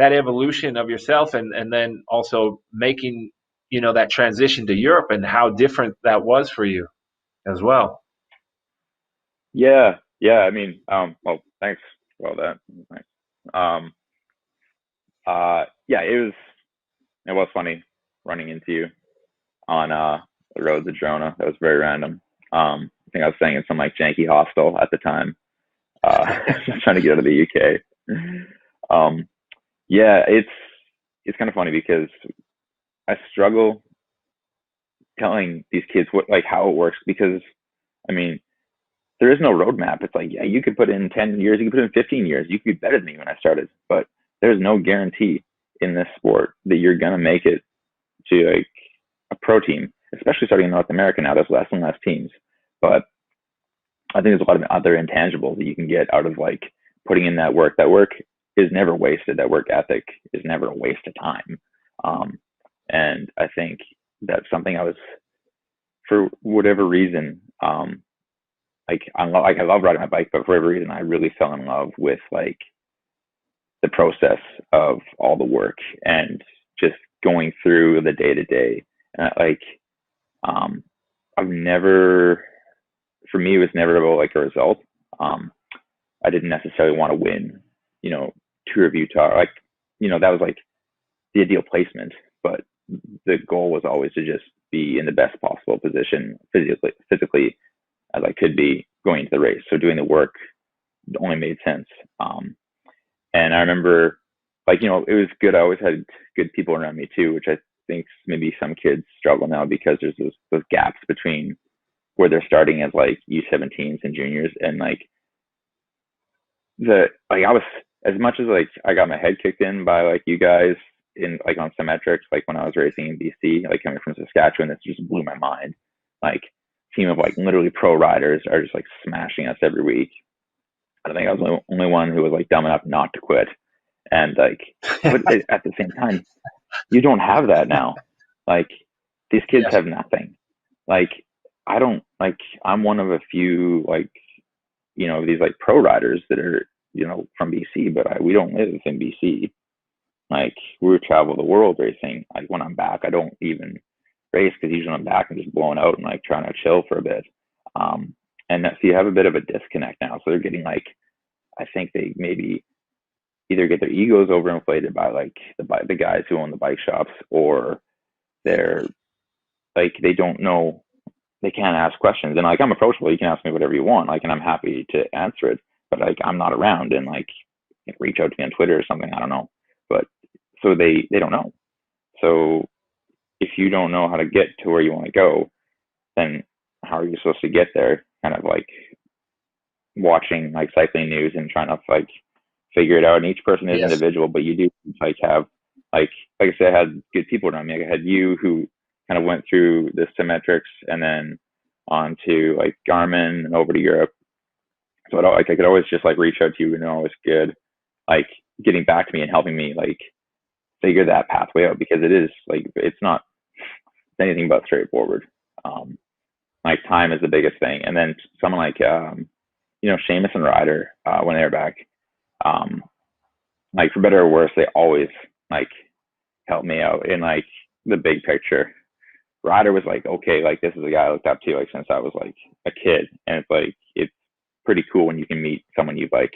that evolution of yourself, and then also making, that transition to Europe and how different that was for you as well. Yeah, yeah. I mean, well, thanks for all that. Thanks. Um, yeah, it was funny running into you on the roads of Drona. That was very random. I think I was staying in some like janky hostel at the time, trying to get out of the UK. Um, yeah, it's kind of funny because I struggle telling these kids what like how it works because I mean there is no roadmap. It's like, yeah, you could put in 10 years, you could put in 15 years, you could be better than me when I started, but there's no guarantee in this sport that you're gonna make it to like a pro team, especially starting in North America now. There's less and less teams, but I think there's a lot of other intangibles that you can get out of like putting in that work. That work is never wasted. That work ethic is never a waste of time. Um, and I think that's something I was, for whatever reason, like I love riding my bike, but for whatever reason, I really fell in love with like the process of all the work and just going through the day to day. Like, um, I've never, for me, it was never about like a result. Um, I didn't necessarily want to win, you know, Tour of Utah. Like, that was like the ideal placement, but the goal was always to just be in the best possible position physically as I could be going into the race. So doing the work only made sense. And I remember, like, it was good. I always had good people around me too, which I think maybe some kids struggle now because there's those gaps between where they're starting as like U17s and juniors, and like I was, as much as like I got my head kicked in by like you guys in like on Symmetrics, like when I was racing in BC, like coming from Saskatchewan, this just blew my mind. Like, team of like literally pro riders are just like smashing us every week. I think I was the only one who was like dumb enough not to quit. And like, but at the same time, you don't have that now. Like, these kids Yes. have nothing. Like, I don't like. I'm one of a few like these like pro riders that are from BC, but we don't live in BC. Like, we travel the world racing. Like, when I'm back, I don't even race because usually I'm back and just blowing out and like trying to chill for a bit. Um, and so you have a bit of a disconnect now. So they're getting like, I think they maybe either get their egos overinflated by like the guys who own the bike shops, or they're like they don't know, they can't ask questions. And like, I'm approachable. You can ask me whatever you want. Like, and I'm happy to answer it. But like, I'm not around, and like reach out to me on Twitter or something. I don't know. But so they don't know. So if you don't know how to get to where you want to go, then how are you supposed to get there? Kind of like watching like cycling news and trying to like figure it out. And each person is Yes. individual, but you do like have like I said, I had good people around me. Like, I had you who kind of went through the Symmetrics and then on to like Garmin and over to Europe. So I could always just like reach out to you, and always good, like getting back to me and helping me like figure that pathway out, because it is like it's not anything but straightforward. Um, like, time is the biggest thing, and then someone like Seamus and Ryder, when they're back, um, like, for better or worse, they always like help me out in like the big picture. Ryder was like, okay, like, this is a guy I looked up to like since I was like a kid, and it's like it's pretty cool when you can meet someone you've like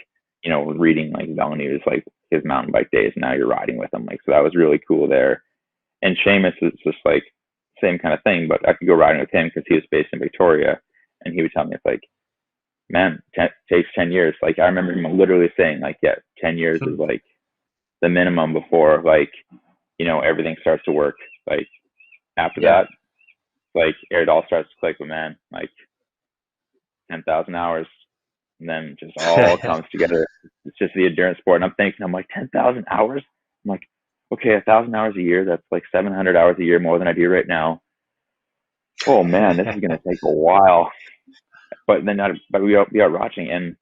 reading like Villeneuve's like his mountain bike days, and now you're riding with him. Like, so that was really cool there. And Seamus is just like same kind of thing, but I could go riding with him because he was based in Victoria, and he would tell me, it's like, man, takes 10 years. Like, I remember him literally saying like, yeah, 10 years is like the minimum before like everything starts to work. Like, after Yeah. that, like, it all starts to click. But man, like 10,000 hours, and then just all comes together. It's just the endurance sport. And I'm like, 10,000 hours. I'm like, okay, 1,000 hours a year. That's like 700 hours a year more than I do right now. Oh man, this is gonna take a while. But then, but we are watching, and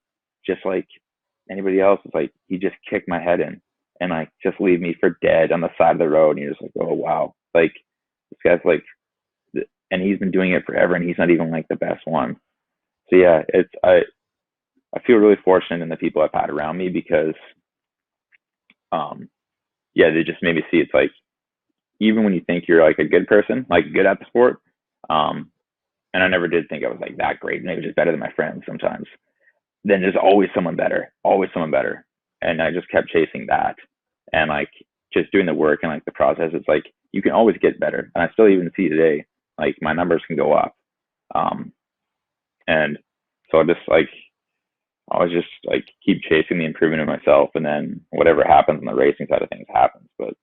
just like anybody else, it's like he just kicked my head in, and like just leave me for dead on the side of the road. And you're just like, oh wow, like this guy's like, and he's been doing it forever, and he's not even like the best one. So yeah, I feel really fortunate in the people I've had around me, because um yeah, they just made me see it's like, even when you think you're like a good person, like good at the sport, um, and I never did think I was like that great, maybe just better than my friends sometimes. Then there's always someone better, always someone better. And I just kept chasing that and like just doing the work and like the process. It's like you can always get better. And I still even see today, like my numbers can go up. Um, and so I just like, I was just like keep chasing the improvement of myself, and then whatever happens on the racing side of things happens. But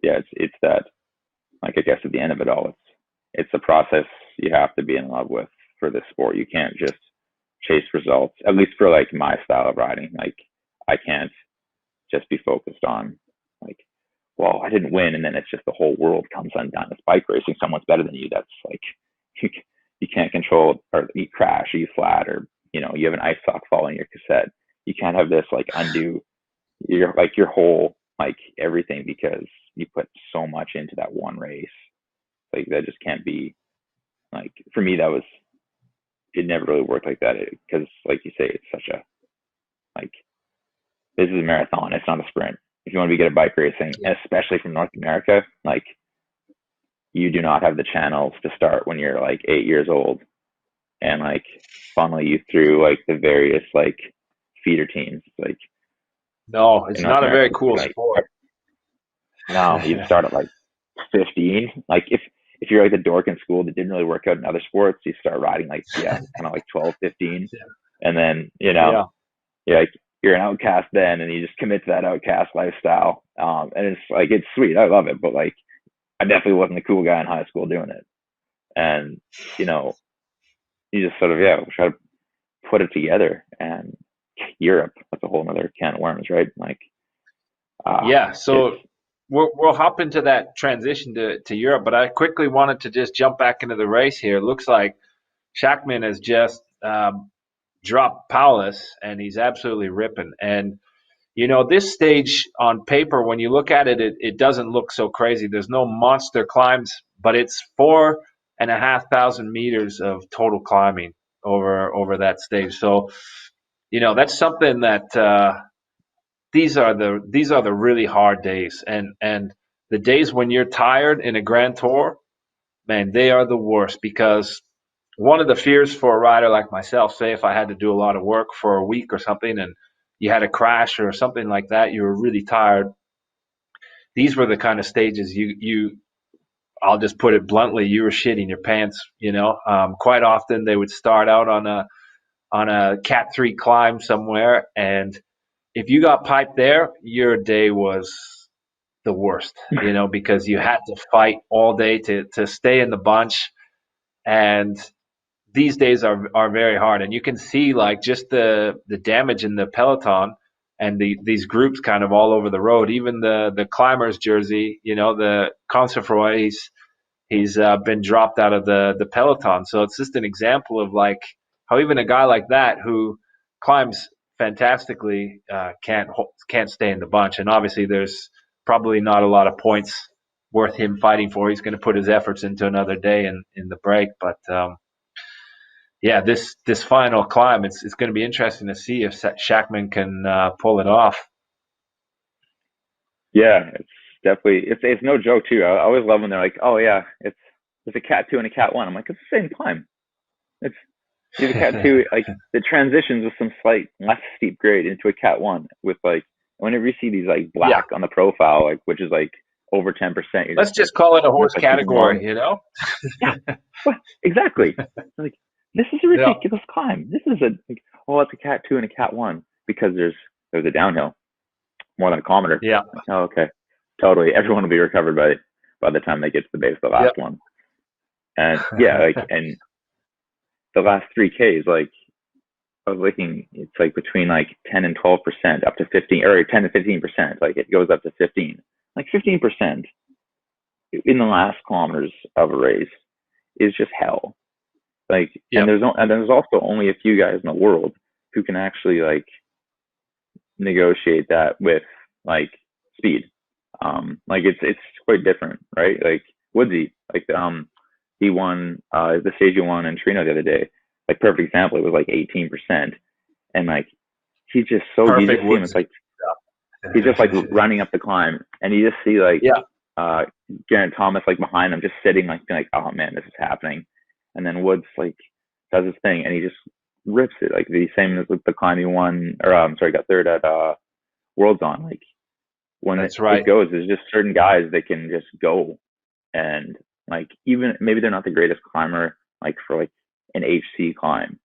yeah, it's that, like, I guess at the end of it all, it's a process you have to be in love with for this sport. You can't just chase results, at least for like my style of riding. Like I can't just be focused on like, well, I didn't win, and then it's just the whole world comes undone. It's bike racing. Someone's better than you. That's like you, you can't control, or you crash, or you flat, or you have an ice sock fall in your cassette. You can't have this like undo your whole like everything because you put so much into that one race. Like that just can't be, like, for me that was, it never really worked like that, because like you say, it's such a, like, this is a marathon, it's not a sprint. If you want to be good at bike racing, especially from North America, like, you do not have the channels to start when you're like 8 years old and like funnel you through like the various like feeder teams. Like No, in it's North not a America, very cool like, sport. no, you'd start at like 15. Like if you're like the dork in school that didn't really work out in other sports, you start riding like, yeah, kind of like 12, 15. And then, Yeah. you're like, you're an outcast then, and you just commit to that outcast lifestyle. And it's like, it's sweet. I love it. But like, I definitely wasn't the cool guy in high school doing it. And, you just sort of, yeah, try to put it together. And Europe, that's a whole other can of worms, right? Like, Yeah, it's, so we'll hop into that transition to Europe, but I quickly wanted to just jump back into the race here. It looks like Shackman has just dropped Paulus, and he's absolutely ripping. And this stage on paper, when you look at it, it doesn't look so crazy. There's no monster climbs, but it's 4,500 meters of total climbing over that stage. So that's something that. These are the really hard days, and the days when you're tired in a grand tour, man, they are the worst, because one of the fears for a rider like myself, say if I had to do a lot of work for a week or something and you had a crash or something like that, you were really tired. These were the kind of stages you I'll just put it bluntly, you were shitting your pants. Quite often they would start out on a Cat 3 climb somewhere, and if you got piped there, your day was the worst, because you had to fight all day to stay in the bunch. And these days are very hard. And you can see like just the damage in the peloton and these groups kind of all over the road. Even the climbers jersey, the Consefroy, he's been dropped out of the peloton. So it's just an example of like how even a guy like that who climbs fantastically can't stay in the bunch. And obviously there's probably not a lot of points worth him fighting for. He's going to put his efforts into another day in the break. But yeah, this final climb, it's going to be interesting to see if Shackman can pull it off. yeah, it's definitely, it's no joke too. I always love when they're like, oh yeah, it's a Cat 2 and a Cat 1. I'm like, it's the same climb. It's You have a Cat 2, like the transitions with some slight less steep grade into a Cat 1 with like, whenever you see these like Yeah, black on the profile, like, which is like over 10%, you're let's just like, just call it a that's horse like even more. category, you know? Yeah, well, exactly. Like, this is a Yeah, ridiculous climb. This is like, oh, it's a Cat 2 and a Cat 1 because there's a downhill more than a kilometer. yeah, Like, oh, okay, totally. Everyone will be recovered by the time they get to the base of the yep. last one. And yeah, like, and the last 3Ks, like, I was looking, it's like between like 10 and 12%, up to 15, or 10 to 15%. Like it goes up to 15, like 15% in the last kilometers of a race is just hell. Like, and Yep. there's also only a few guys in the world who can actually like negotiate that with like speed. Like it's quite different, right? Like Woodsy, like he won the stage he won in Trino the other day. Like perfect example, it was like 18%, and like he's just so, you Perfect just see him. woods. It's like he's just like running up the climb, and you just see like Yeah, uh Geraint Thomas like behind him, just sitting like being like, oh man, this is happening. And then Woods like does his thing, and he just rips it. Like the same as with the climb he won, or I'm sorry, got third at Worlds on. Like when that's it right. goes, there's just certain guys that can just go, and like even maybe they're not the greatest climber like for like an HC climb,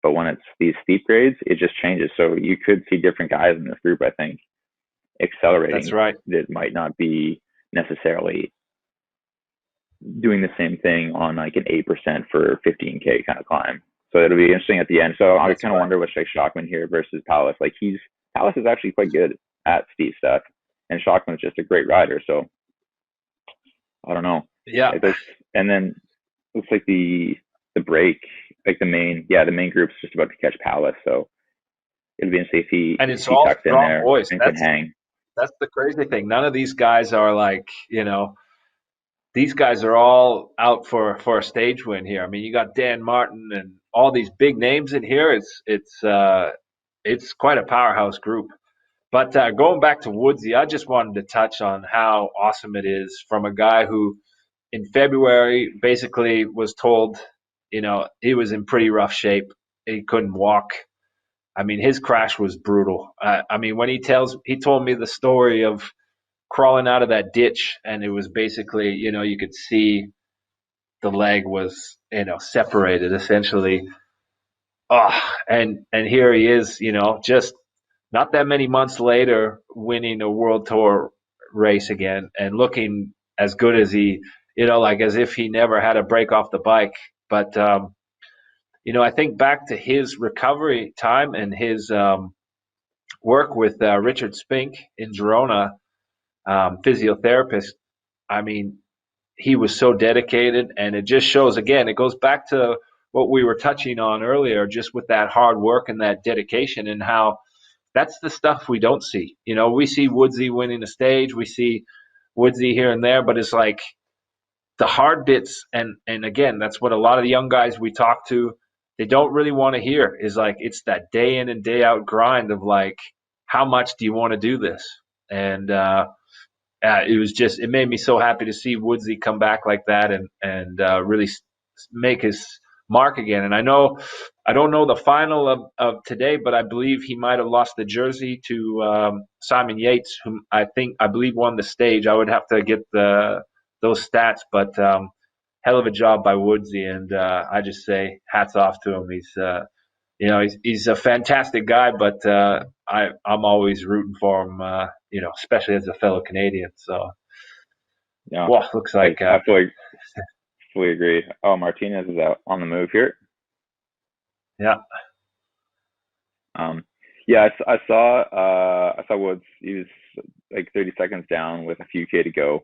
but when it's these steep grades, it just changes. So you could see different guys in this group, I think, That's accelerating right. that might not be necessarily doing the same thing on like an 8% for 15K kind of climb. So it'll be interesting at the end. So I That's kind of right. wonder with like Shockman here versus Palace. Like Palace is actually quite good at steep stuff, and Shockman's just a great rider. So I don't know. Yeah. Like this, and then looks like the break, like the main group's just about to catch Palace. So it'll be interesting And if it's he all tucks in strong there boys. and can That's hang. that's the crazy thing. None of these guys are like, these guys are all out for a stage win here. I mean, you got Dan Martin and all these big names in here. It's quite a powerhouse group. But going back to Woodsy, I just wanted to touch on how awesome it is from a guy who in February basically was told, he was in pretty rough shape. He couldn't walk. I mean, his crash was brutal. I mean, when he told me the story of crawling out of that ditch, and it was basically, you could see the leg was, separated essentially. Oh, and here he is, just not that many months later, winning a world tour race again and looking as good as he, like as if he never had a break off the bike. But I think back to his recovery time and his work with Richard Spink in Girona, physiotherapist. I mean, he was so dedicated, and it just shows again. It goes back to what we were touching on earlier, just with that hard work and that dedication, and how that's the stuff we don't see. We see Woodsy winning the stage, we see Woodsy here and there, but it's like the hard bits, and again, that's what a lot of the young guys we talk to, they don't really want to hear. Is like it's that day in and day out grind of like, how much do you want to do this? And it made me so happy to see Woodsy come back like that and really make his mark again. And I don't know the final of today, but I believe he might have lost the jersey to Simon Yates, whom I believe won the stage. I would have to get those stats, but hell of a job by Woodsy, and I just say hats off to him. He's a fantastic guy, but I'm always rooting for him. Especially as a fellow Canadian. So, Yeah, well, looks like I fully agree. Oh, Martinez is out on the move here. yeah, Um, yeah, I saw Woods. He was like 30 seconds down with a few K to go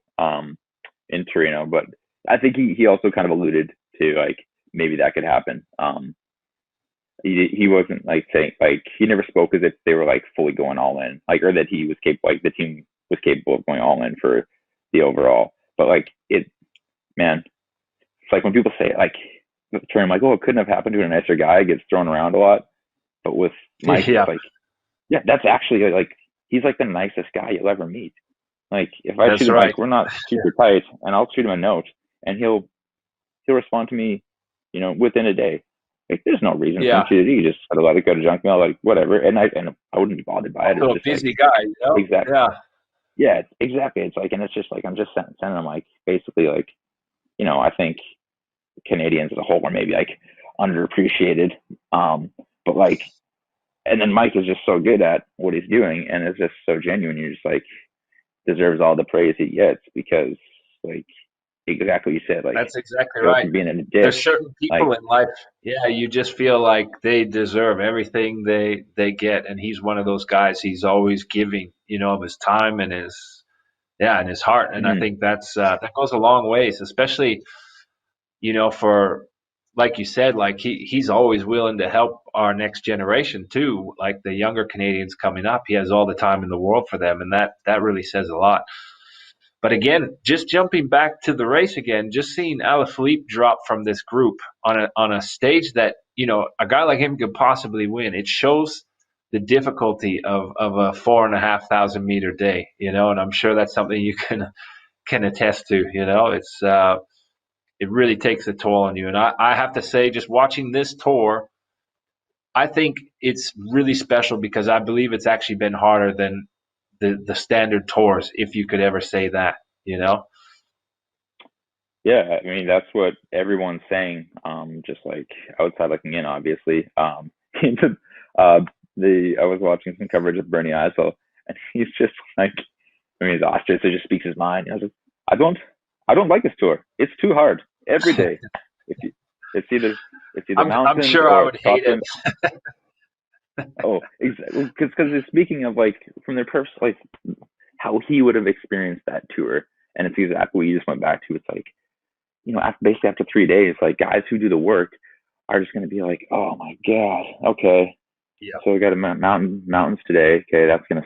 in Torino, but I think he also kind of alluded to like maybe that could happen. He wasn't like saying like he never spoke as if they were like fully going all in, like or that he was capable, like the team was capable of going all in for the overall. But like man, it's like when people say it, like the term like, oh, it couldn't have happened to a nicer guy, it gets thrown around a lot. But with Mike, it's yeah, like, yeah, that's actually like he's like the nicest guy you'll ever meet. Like if I that's shoot him, right. like we're not super tight, and I'll shoot him a note, and he'll respond to me, within a day. Like there's no reason for him Yeah, to. You just gotta let it go to junk mail, like whatever. And I wouldn't be bothered by it. It's also a just like busy guy. exact. Yeah, Yeah, exactly. It's like, and it's just like I'm just sending them like basically like I think Canadians as a whole are maybe like underappreciated. But like, and then Mike is just so good at what he's doing, and it's just so genuine. You're just like deserves all the praise he gets because like exactly what you said, like that's exactly go right. from being in a ditch, There's certain like people in life, yeah, you just feel like they deserve everything they get, and he's one of those guys. He's always giving, of his time and his heart, and I mm, think that goes a long ways, especially for like you said, like he's always willing to help our next generation too, like the younger Canadians coming up. He has all the time in the world for them, and that really says a lot. But again, just jumping back to the race again, just seeing Alaphilippe drop from this group on a stage that a guy like him could possibly win. It shows the difficulty of a 4,500 meter day, and I'm sure that's something you can attest to. It really takes a toll on you. And I have to say, just watching this tour, I think it's really special because I believe it's actually been harder than the standard tours, if you could ever say that, you know? Yeah, I mean that's what everyone's saying. Just like outside looking in, obviously. uh, the I was watching some coverage of Bernie Eisel, and he's just like, I mean, he's Austrian, so he just speaks his mind. I was like, I don't, I don't like this tour. It's too hard every day. If you, it's either it's either I'm mountains sure I or would hate tough. it. Oh, exactly. Because speaking of like from their purpose, like how he would have experienced that tour, and it's exactly what you just went back to. It's like, basically after 3 days, like guys who do the work are just going to be like, oh my god, okay, Yeah. so we got a mountains today. Okay, that's going to